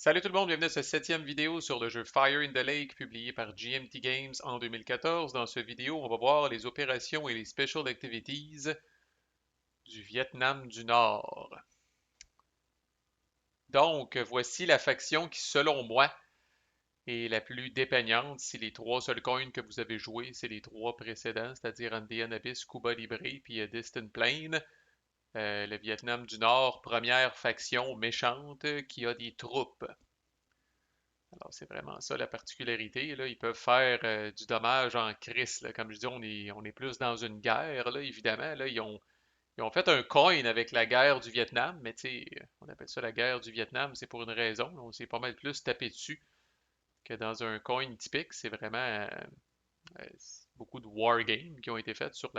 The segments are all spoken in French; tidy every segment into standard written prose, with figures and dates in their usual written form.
Salut tout le monde, bienvenue à cette septième vidéo sur le jeu Fire in the Lake publié par GMT Games en 2014. Dans cette vidéo, on va voir les opérations et les special activities du Vietnam du Nord. Donc, voici la faction qui, selon moi, est la plus dépeignante. Si les trois seuls coins que vous avez joués, c'est les trois précédents, c'est-à-dire Andean Abyss, Cuba Libre puis Distant Plain. Le Vietnam du Nord, première faction méchante qui a des troupes. Alors, c'est vraiment ça la particularité, là. Ils peuvent faire du dommage en crise, là. Comme je dis, on est plus dans une guerre, là, évidemment. Là, ils ont fait un coin avec la guerre du Vietnam, mais tu sais, on appelle ça la guerre du Vietnam, c'est pour une raison. On s'est pas mal plus tapé dessus que dans un coin typique. C'est vraiment beaucoup de wargames qui ont été faits sur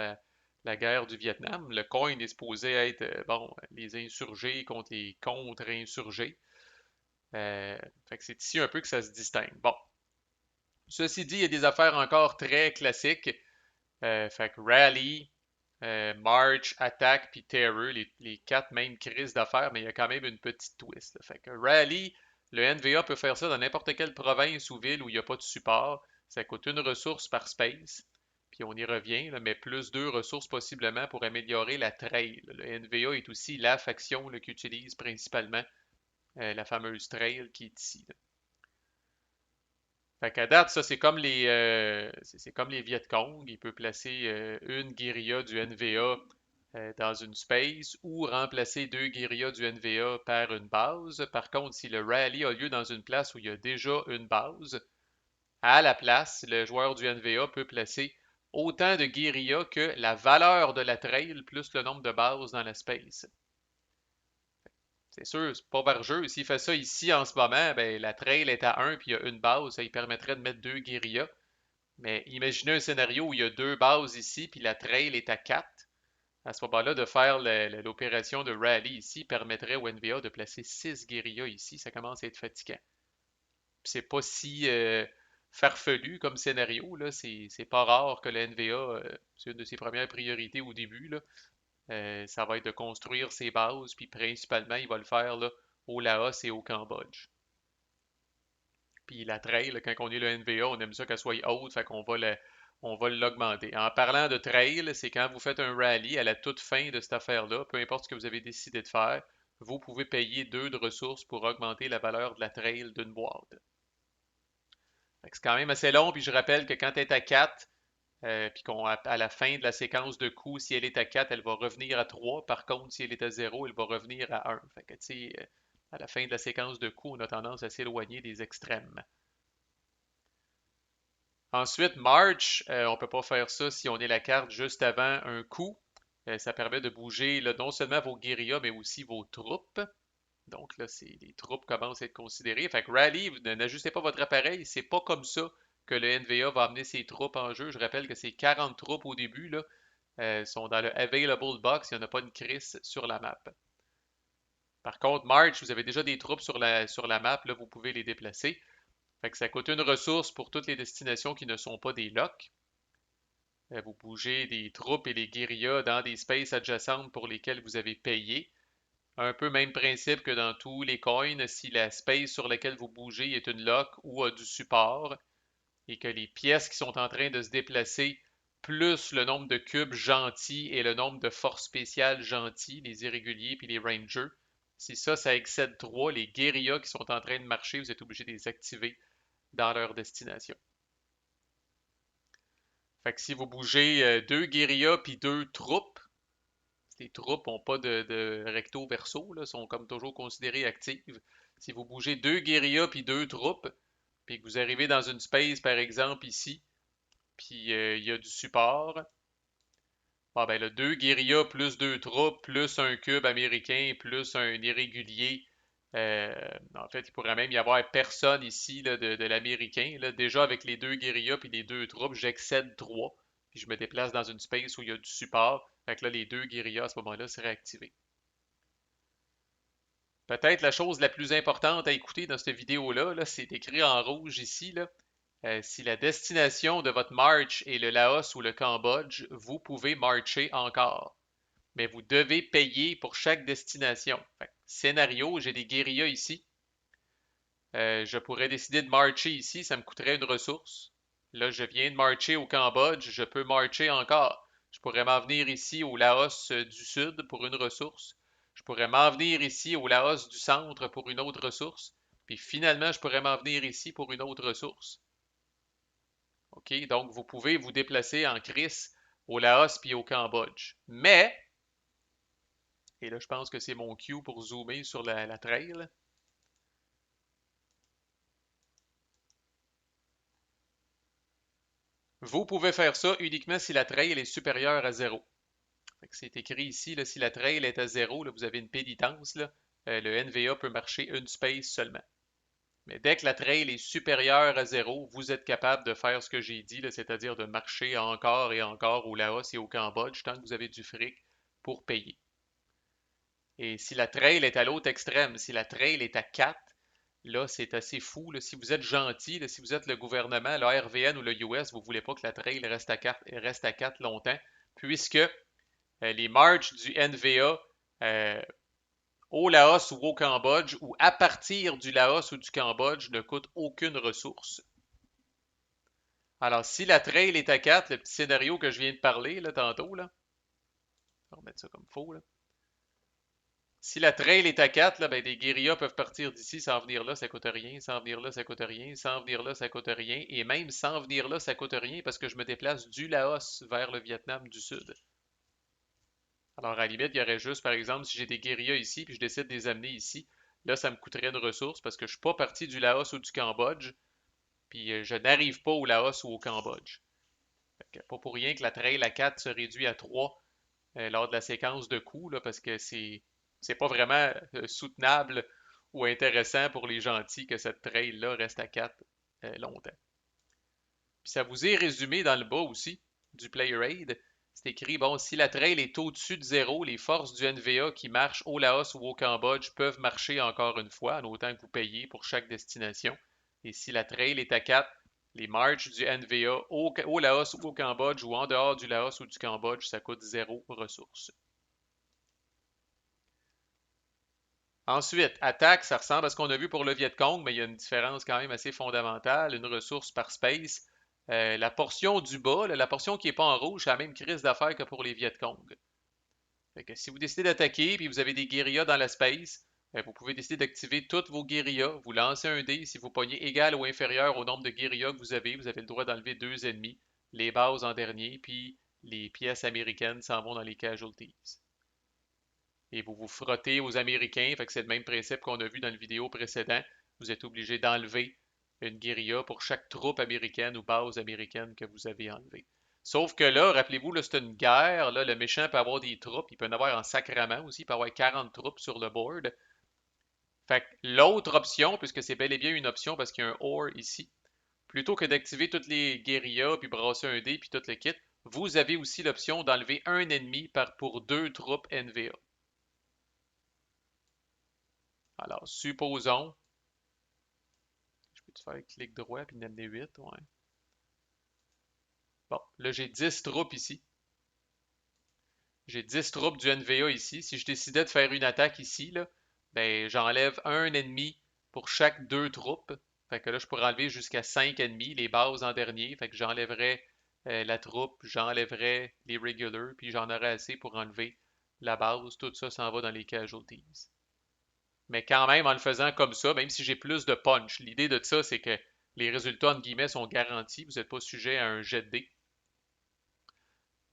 la guerre du Vietnam. Le coin est supposé être, bon, les insurgés contre les contre-insurgés. Fait que c'est ici un peu que ça se distingue. Bon, ceci dit, il y a des affaires encore très classiques. Fait que Rally, March, Attack puis Terror, les quatre mêmes crises d'affaires, mais il y a quand même une petite twist, là. Fait que Rally, le NVA peut faire ça dans n'importe quelle province ou ville où il n'y a pas de support. Ça coûte une ressource par space. Puis on y revient, là, mais plus deux ressources possiblement pour améliorer la trail. Le NVA est aussi la faction qui utilise principalement la fameuse trail qui est ici, là. Fait qu'à date, ça, c'est comme les Viet Cong. Il peut placer une guérilla du NVA dans une space ou remplacer deux guérillas du NVA par une base. Par contre, si le rally a lieu dans une place où il y a déjà une base, à la place, le joueur du NVA peut placer autant de guérillas que la valeur de la trail plus le nombre de bases dans la space. C'est sûr, c'est pas barjeux. S'il fait ça ici en ce moment, ben, la trail est à 1 puis il y a une base, ça lui permettrait de mettre deux guérillas. Mais imaginez un scénario où il y a deux bases ici, puis la trail est à 4. À ce moment-là, de faire l'opération de rally ici permettrait au NVA de placer 6 guérillas ici. Ça commence à être fatigant. Puis c'est pas si farfelu comme scénario, là. C'est pas rare que le NVA, c'est une de ses premières priorités au début, là. Ça va être de construire ses bases, puis principalement, il va le faire là, au Laos et au Cambodge. Puis la trail, là, quand on est le NVA, on aime ça qu'elle soit haute, fait qu'on on va l'augmenter. En parlant de trail, c'est quand vous faites un rallye à la toute fin de cette affaire-là, peu importe ce que vous avez décidé de faire, vous pouvez payer deux de ressources pour augmenter la valeur de la trail d'une boîte. C'est quand même assez long, puis je rappelle que quand elle est à 4, puis à la fin de la séquence de coups, si elle est à 4, elle va revenir à 3. Par contre, si elle est à 0, elle va revenir à 1. Fait que, tu sais, à la fin de la séquence de coups, on a tendance à s'éloigner des extrêmes. Ensuite, March, on ne peut pas faire ça si on est la carte juste avant un coup. Ça permet de bouger là, non seulement vos guérillas, mais aussi vos troupes. Donc là, les troupes commencent à être considérées. Fait que Rally, vous n'ajustez pas votre appareil. C'est pas comme ça que le NVA va amener ses troupes en jeu. Je rappelle que c'est 40 troupes au début, là. Sont dans le Available Box. Il n'y en a pas une crise sur la map. Par contre, March, vous avez déjà des troupes sur la map. Là, vous pouvez les déplacer. Fait que ça coûte une ressource pour toutes les destinations qui ne sont pas des locks. Vous bougez des troupes et des guérillas dans des spaces adjacentes pour lesquels vous avez payé. Un peu même principe que dans tous les coins, si la space sur laquelle vous bougez est une lock ou a du support et que les pièces qui sont en train de se déplacer, plus le nombre de cubes gentils et le nombre de forces spéciales gentils, les irréguliers puis les rangers, si ça excède 3, les guérillas qui sont en train de marcher, vous êtes obligé de les activer dans leur destination. Fait que si vous bougez deux guérillas puis deux troupes, les troupes n'ont pas de recto verso, là, sont comme toujours considérées actives. Si vous bougez deux guérillas puis deux troupes, puis que vous arrivez dans une space, par exemple, ici, puis il y a du support, bon, ben, là, deux guérillas plus deux troupes, plus un cube américain, plus un irrégulier. Euh, En fait, il pourrait même y avoir personne ici là, de l'américain. Là. Déjà, avec les deux guérillas puis les deux troupes, j'excède 3. Puis je me déplace dans une space où il y a du support. Fait que là, les deux guérillas à ce moment-là seraient activés. Peut-être la chose la plus importante à écouter dans cette vidéo-là, là, c'est écrit en rouge ici, là. Si la destination de votre march est le Laos ou le Cambodge, vous pouvez marcher encore. Mais vous devez payer pour chaque destination. Fait que, scénario, j'ai des guérillas ici. Je pourrais décider de marcher ici, ça me coûterait une ressource. Là, je viens de marcher au Cambodge, je peux marcher encore. Je pourrais m'en venir ici au Laos du Sud pour une ressource. Je pourrais m'en venir ici au Laos du Centre pour une autre ressource. Puis finalement, je pourrais m'en venir ici pour une autre ressource. OK? Donc, vous pouvez vous déplacer en crise au Laos puis au Cambodge. Mais, et là, je pense que c'est mon cue pour zoomer sur la trail. Vous pouvez faire ça uniquement si la trail est supérieure à zéro. C'est écrit ici, là, si la trail est à zéro, là, vous avez une pénitence, là, le NVA peut marcher une space seulement. Mais dès que la trail est supérieure à zéro, vous êtes capable de faire ce que j'ai dit, là, c'est-à-dire de marcher encore et encore au Laos et au Cambodge tant que vous avez du fric pour payer. Et si la trail est à l'autre extrême, si la trail est à 4, là, c'est assez fou. Là. Si vous êtes gentil, là, si vous êtes le gouvernement, la RVN ou le US, vous ne voulez pas que la trail reste à 4 longtemps, puisque les marches du NVA au Laos ou au Cambodge ou à partir du Laos ou du Cambodge ne coûtent aucune ressource. Alors, si la trail est à 4, le petit scénario que je viens de parler là, tantôt, là, on va remettre ça comme faux, là. Si la trail est à 4, là, ben, des guérillas peuvent partir d'ici sans venir là, ça coûte rien, sans venir là, ça coûte rien, sans venir là, ça coûte rien, et même sans venir là, ça coûte rien parce que je me déplace du Laos vers le Vietnam du Sud. Alors, à la limite, il y aurait juste, par exemple, si j'ai des guérillas ici, puis je décide de les amener ici, là, ça me coûterait une ressource parce que je ne suis pas parti du Laos ou du Cambodge, puis je n'arrive pas au Laos ou au Cambodge. Fait que pas pour rien que la trail à 4 se réduit à 3 lors de la séquence de coups, là, parce que c'est pas vraiment soutenable ou intéressant pour les gentils que cette trail-là reste à 4 longtemps. Puis ça vous est résumé dans le bas aussi du Play Raid. C'est écrit, bon, si la trail est au-dessus de zéro, les forces du NVA qui marchent au Laos ou au Cambodge peuvent marcher encore une fois, en autant que vous payez pour chaque destination. Et si la trail est à 4, les marches du NVA au Laos ou au Cambodge ou en dehors du Laos ou du Cambodge, ça coûte zéro ressource. Ensuite, attaque, ça ressemble à ce qu'on a vu pour le Viet Cong, mais il y a une différence quand même assez fondamentale, une ressource par space. La portion du bas, là, la portion qui n'est pas en rouge, c'est la même crise d'affaires que pour les Viet Cong. Fait que si vous décidez d'attaquer et vous avez des guérillas dans la space, vous pouvez décider d'activer toutes vos guérillas. Vous lancez un dé. Si vous pognez égal ou inférieur au nombre de guérillas que vous avez le droit d'enlever deux ennemis, les bases en dernier, puis les pièces américaines s'en vont dans les casualties. Et vous vous frottez aux Américains, fait que c'est le même principe qu'on a vu dans le vidéo précédent. Vous êtes obligé d'enlever une guérilla pour chaque troupe américaine ou base américaine que vous avez enlevée. Sauf que là, rappelez-vous, là, c'est une guerre. Là, le méchant peut avoir des troupes. Il peut en avoir en sacrament aussi. Il peut avoir 40 troupes sur le board. Fait que l'autre option, puisque c'est bel et bien une option parce qu'il y a un OR ici, plutôt que d'activer toutes les guérillas, puis brasser un dé, puis tout le kit, vous avez aussi l'option d'enlever un ennemi pour deux troupes NVA. Alors, supposons, je peux-tu faire clic droit puis en amener 8, ouais. Bon, là j'ai 10 troupes ici. J'ai 10 troupes du NVA ici. Si je décidais de faire une attaque ici, là, ben j'enlève un ennemi pour chaque deux troupes. Fait que là, je pourrais enlever jusqu'à 5 ennemis, les bases en dernier. Fait que j'enlèverais la troupe, j'enlèverais les regulars, puis j'en aurais assez pour enlever la base. Tout ça s'en va dans les casualties. Mais quand même, en le faisant comme ça, même si j'ai plus de punch, l'idée de ça, c'est que les résultats, entre guillemets, sont garantis. Vous n'êtes pas sujet à un jet de dés.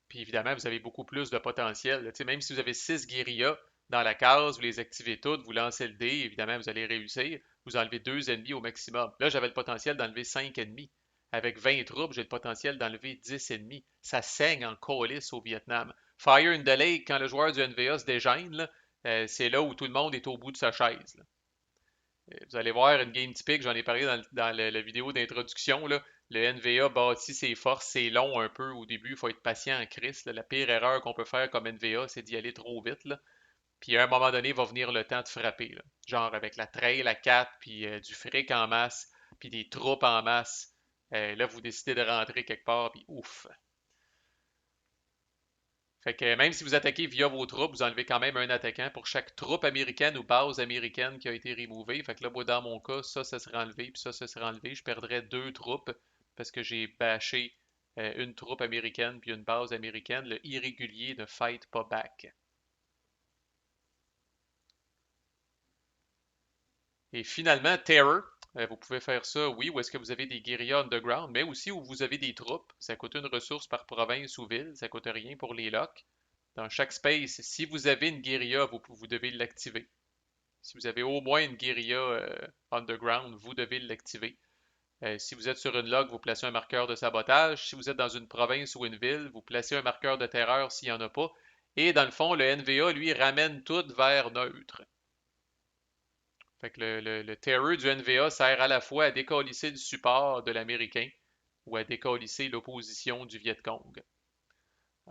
Puis évidemment, vous avez beaucoup plus de potentiel. Tu sais, même si vous avez 6 guérillas dans la case, vous les activez toutes, vous lancez le dé, évidemment, vous allez réussir. Vous enlevez 2 ennemis au maximum. Là, j'avais le potentiel d'enlever 5 ennemis. Avec 20 troupes, j'ai le potentiel d'enlever 10 ennemis. Ça saigne en coalice au Vietnam. Fire in the Lake, quand le joueur du NVA se dégêne, là, c'est là où tout le monde est au bout de sa chaise. Là. Vous allez voir une game typique, j'en ai parlé dans la vidéo d'introduction. Là. Le NVA bâtit ses forces, c'est long un peu au début, il faut être patient en crise. Là. La pire erreur qu'on peut faire comme NVA, c'est d'y aller trop vite. Là. Puis à un moment donné, va venir le temps de frapper. Là. Genre avec la trail à 4, puis du fric en masse, puis des troupes en masse. Là, vous décidez de rentrer quelque part, puis ouf. Fait que même si vous attaquez via vos troupes, vous enlevez quand même un attaquant pour chaque troupe américaine ou base américaine qui a été removée. Fait que là, moi, dans mon cas, ça sera enlevé, puis ça sera enlevé. Je perdrais deux troupes parce que j'ai bâché une troupe américaine puis une base américaine. Le irrégulier ne fight pas back. Et finalement, Terror. Vous pouvez faire ça, oui, où est-ce que vous avez des guérillas underground, mais aussi où vous avez des troupes. Ça coûte une ressource par province ou ville, ça coûte rien pour les locks. Dans chaque space, si vous avez une guérilla, vous devez l'activer. Si vous avez au moins une guérilla underground, vous devez l'activer. Si vous êtes sur une log, vous placez un marqueur de sabotage. Si vous êtes dans une province ou une ville, vous placez un marqueur de terreur s'il n'y en a pas. Et dans le fond, le NVA, lui, ramène tout vers neutre. Fait que le terror du NVA sert à la fois à décalisser le support de l'Américain ou à décalisser l'opposition du Viet Cong.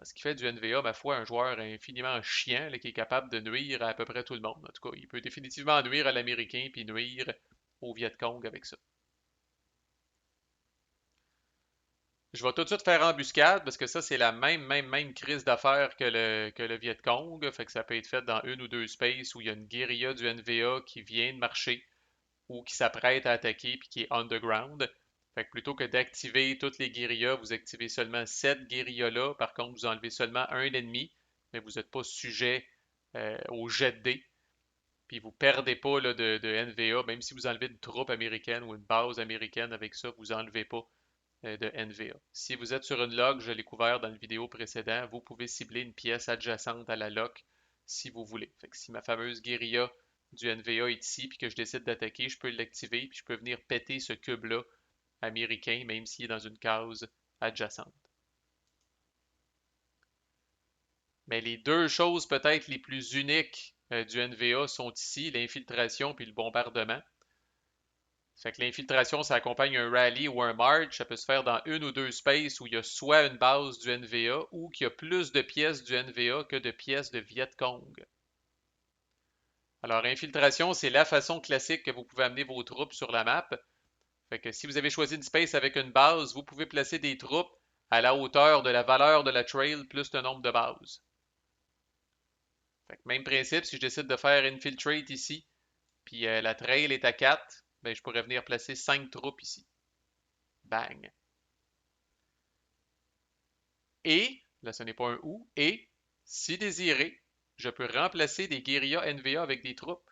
Ce qui fait du NVA, ma foi, un joueur infiniment chiant là, qui est capable de nuire à peu près tout le monde. En tout cas, il peut définitivement nuire à l'Américain puis nuire au Viet Cong avec ça. Je vais tout de suite faire embuscade parce que ça, c'est la même crise d'affaires que le Viet Cong. Fait que ça peut être fait dans une ou deux spaces où il y a une guérilla du NVA qui vient de marcher ou qui s'apprête à attaquer puis qui est underground. Fait que plutôt que d'activer toutes les guérillas, vous activez seulement cette guérilla-là. Par contre, vous enlevez seulement un ennemi, mais vous n'êtes pas sujet au jet de dés. Puis vous perdez pas là, de NVA, même si vous enlevez une troupe américaine ou une base américaine avec ça, vous enlevez pas de NVA. Si vous êtes sur une log, je l'ai couvert dans le vidéo précédent, vous pouvez cibler une pièce adjacente à la lock si vous voulez. Fait que si ma fameuse guérilla du NVA est ici, puis que je décide d'attaquer, je peux l'activer, puis je peux venir péter ce cube-là américain, même s'il est dans une case adjacente. Mais les deux choses peut-être les plus uniques du NVA sont ici, l'infiltration puis le bombardement. Fait que l'infiltration, ça accompagne un rally ou un march. Ça peut se faire dans une ou deux spaces où il y a soit une base du NVA ou qu'il y a plus de pièces du NVA que de pièces de Viet Cong. Alors, infiltration, c'est la façon classique que vous pouvez amener vos troupes sur la map. Fait que si vous avez choisi une space avec une base, vous pouvez placer des troupes à la hauteur de la valeur de la trail plus le nombre de bases. Fait que même principe, si je décide de faire infiltrate ici, puis la trail est à 4, ben, je pourrais venir placer 5 troupes ici. Bang. Et, là ce n'est pas un ou, et, si désiré, je peux remplacer des guérillas NVA avec des troupes.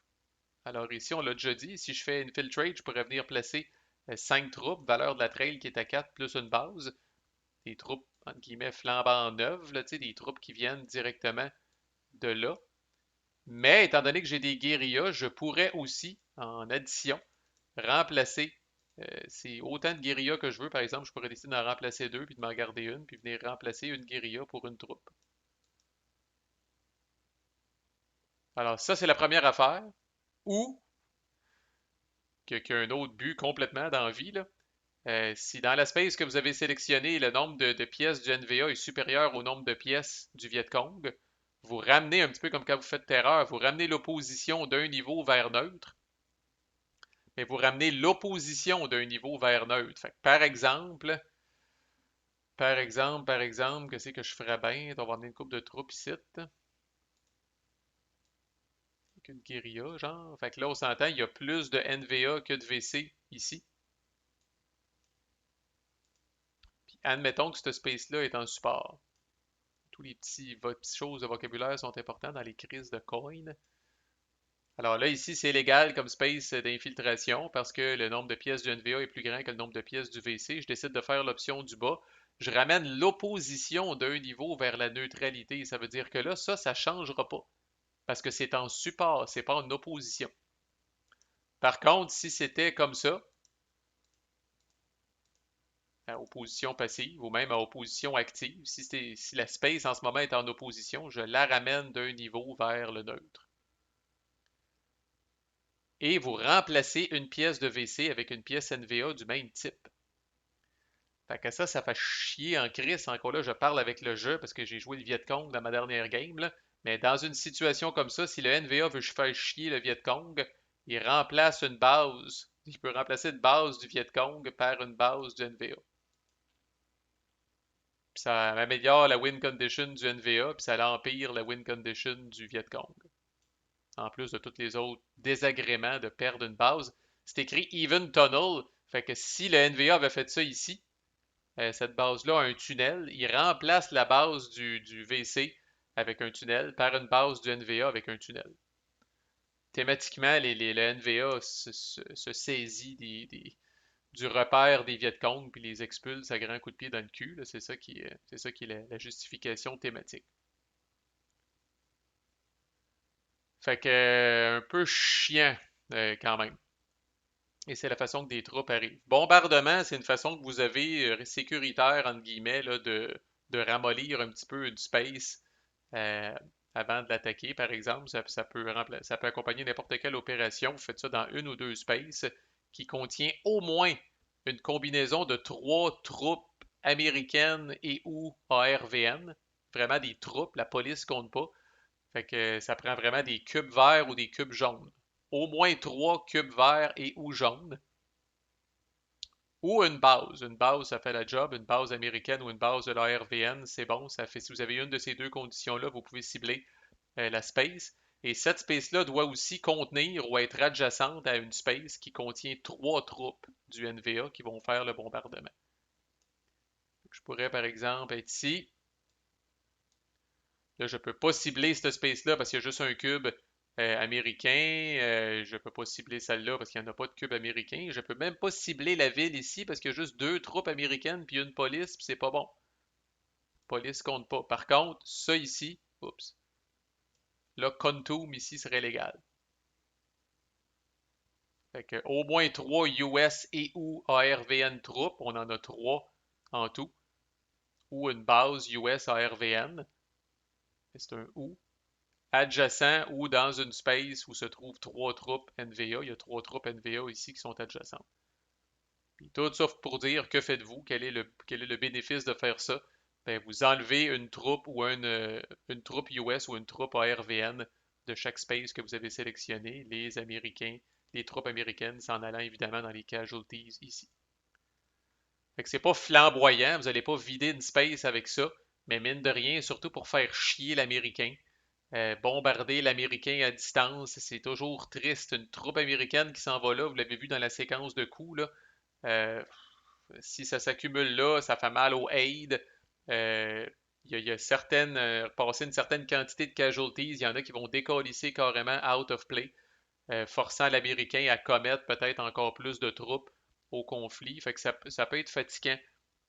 Alors ici, on l'a déjà dit, si je fais Infiltrate, je pourrais venir placer 5 troupes, valeur de la trail qui est à 4 plus une base. Des troupes, entre guillemets, flambant neuves, là, des troupes qui viennent directement de là. Mais étant donné que j'ai des guérillas, je pourrais aussi, en addition, remplacer. C'est autant de guérillas que je veux. Par exemple, je pourrais décider d'en remplacer deux, puis de m'en garder une, puis venir remplacer une guérilla pour une troupe. Alors ça, c'est la première affaire. Ou, qu'il y a un autre but complètement dans la vie, là. Si dans la space que vous avez sélectionné, le nombre de pièces du NVA est supérieur au nombre de pièces du Viet Cong, vous ramenez un petit peu comme quand vous faites terreur, vous ramenez l'opposition d'un niveau vers neutre, mais vous ramenez l'opposition d'un niveau vers neutre. Fait que par exemple, qu'est-ce que je ferais bien? On va amener une coupe de troupes ici. Avec une guérilla, genre. Fait que là, on s'entend, il y a plus de NVA que de VC ici. Puis admettons que ce space-là est en support. Tous les petites choses de vocabulaire sont importants dans les crises de coin. Alors là, ici, c'est légal comme space d'infiltration parce que le nombre de pièces du NVA est plus grand que le nombre de pièces du VC. Je décide de faire l'option du bas. Je ramène l'opposition d'un niveau vers la neutralité. Ça veut dire que là, ça ne changera pas parce que c'est en support, c'est pas en opposition. Par contre, si c'était comme ça, à opposition passive ou même à opposition active, si la space en ce moment est en opposition, je la ramène d'un niveau vers le neutre. Et vous remplacez une pièce de VC avec une pièce NVA du même type. Fait que ça fait chier en crise. Encore là, je parle avec le jeu parce que j'ai joué le Viet Cong dans ma dernière game. Là. Mais dans une situation comme ça, si le NVA veut faire chier le Viet Cong, il remplace une base. Il peut remplacer une base du Viet Cong par une base du NVA. Puis ça améliore la win condition du NVA, puis ça empire la win condition du Viet Cong. En plus de tous les autres désagréments de perdre une base. C'est écrit Even Tunnel, fait que si le NVA avait fait ça ici, cette base-là a un tunnel, il remplace la base du VC avec un tunnel par une base du NVA avec un tunnel. Thématiquement, le NVA se saisit du repère des Viet Cong puis les expulse à grands coups de pied dans le cul. C'est ça qui est la justification thématique. Fait que un peu chiant quand même. Et c'est la façon que des troupes arrivent. Bombardement, c'est une façon que vous avez sécuritaire, entre guillemets, là, de ramollir un petit peu une space euh, avant de l'attaquer, par exemple. Ça peut accompagner n'importe quelle opération. Vous faites ça dans une ou deux spaces qui contient au moins une combinaison de trois troupes américaines et ou ARVN. Vraiment des troupes, la police compte pas. Fait que ça prend vraiment des cubes verts ou des cubes jaunes. Au moins trois cubes verts et ou jaunes. Ou une base. Une base, ça fait la job. Une base américaine ou une base de l'ARVN, c'est bon. Ça fait, si vous avez une de ces deux conditions-là, vous pouvez cibler la space. Et cette space-là doit aussi contenir ou être adjacente à une space qui contient trois troupes du NVA qui vont faire le bombardement. Je pourrais par exemple être ici. Là, je ne peux pas cibler cette space-là parce qu'il y a juste un cube américain. Je ne peux pas cibler celle-là parce qu'il n'y en a pas de cube américain. Je ne peux même pas cibler la ville ici parce qu'il y a juste deux troupes américaines puis une police, puis c'est pas bon. Police compte pas. Par contre, ça ici, oups, là, Kontum ici serait légal. Fait que au moins 3 US et ou ARVN troupes, on en a 3 en tout, ou une base US ARVN, c'est un ou, adjacent ou dans une space où se trouvent 3 troupes NVA, il y a 3 troupes NVA ici qui sont adjacentes. Puis tout ça pour dire que faites-vous, quel est le bénéfice de faire ça? Ben, vous enlevez une troupe ou une troupe US ou une troupe ARVN de chaque space que vous avez sélectionné, les Américains, les troupes américaines s'en allant évidemment dans les casualties ici. Fait que c'est pas flamboyant, vous n'allez pas vider une space avec ça, mais mine de rien, surtout pour faire chier l'Américain. Bombarder l'Américain à distance, c'est toujours triste. Une troupe américaine qui s'en va là, vous l'avez vu dans la séquence de coups, là. Euh, Si ça s'accumule là, ça fait mal aux aides. Euh, il y a certaines, passer une certaine quantité de casualties, il y en a qui vont décalisser carrément out of play, forçant l'Américain à commettre peut-être encore plus de troupes au conflit. Fait que ça peut être fatigant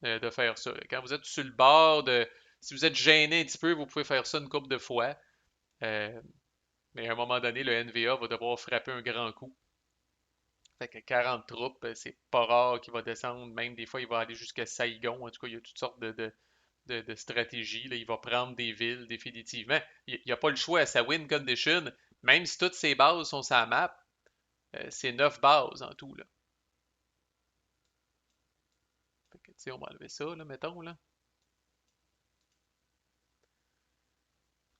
de faire ça. Quand vous êtes sur le bord si vous êtes gêné un petit peu, vous pouvez faire ça une couple de fois. Euh, mais à un moment donné, le NVA va devoir frapper un grand coup. Fait que 40 troupes, c'est pas rare qu'il va descendre. Même des fois, il va aller jusqu'à Saigon. En tout cas, il y a toutes sortes de stratégies. Là. Il va prendre des villes définitivement. Il n'y a pas le choix à sa win condition. Même si toutes ses bases sont sa map, c'est 9 bases en tout. Là. Fait que, on va enlever ça, là, mettons. Là.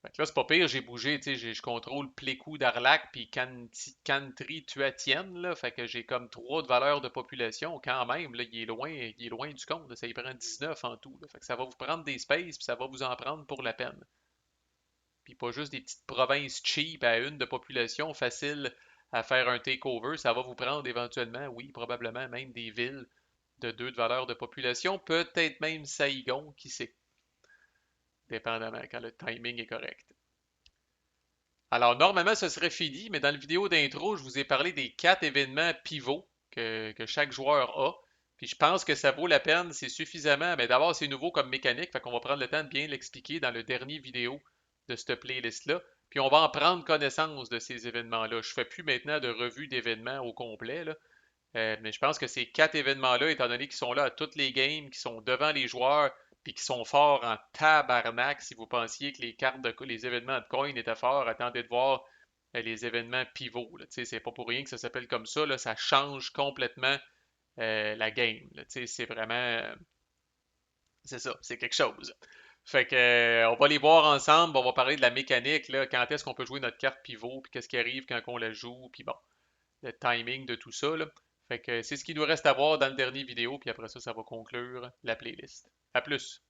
Fait que là, c'est pas pire, j'ai bougé, je contrôle Plécou d'Arlac puis Cantry Tuatienne, là, fait que j'ai comme 3 de valeur de population quand même, là, il est loin du compte, là, ça y prend 19 en tout, là, fait que ça va vous prendre des spaces puis ça va vous en prendre pour la peine. Puis pas juste des petites provinces cheap à une de population facile à faire un takeover, ça va vous prendre éventuellement, oui, probablement même des villes de 2 de valeur de population, peut-être même Saigon, qui sait, dépendamment quand le timing est correct. Alors, normalement, ce serait fini, mais dans la vidéo d'intro, je vous ai parlé des 4 événements pivots que chaque joueur a. Puis je pense que ça vaut la peine, c'est suffisamment. Mais d'abord, c'est nouveau comme mécanique, fait qu'on va prendre le temps de bien l'expliquer dans le dernier vidéo de cette playlist-là. Puis on va en prendre connaissance de ces événements-là. Je ne fais plus maintenant de revue d'événements au complet, là. Mais je pense que ces 4 événements-là, étant donné qu'ils sont là à toutes les games, qui sont devant les joueurs, puis qui sont forts en tabarnak, si vous pensiez que les événements de coin étaient forts, attendez de voir les événements pivots. Là. C'est pas pour rien que ça s'appelle comme ça. Là, ça change complètement la game. Là. C'est vraiment. C'est ça, c'est quelque chose. Fait que on va les voir ensemble, on va parler de la mécanique, là, quand est-ce qu'on peut jouer notre carte pivot, puis qu'est-ce qui arrive quand on la joue, puis bon le timing de tout ça. Là. Fait que c'est ce qu'il nous reste à voir dans le dernier vidéo, puis après ça, ça va conclure la playlist. À plus!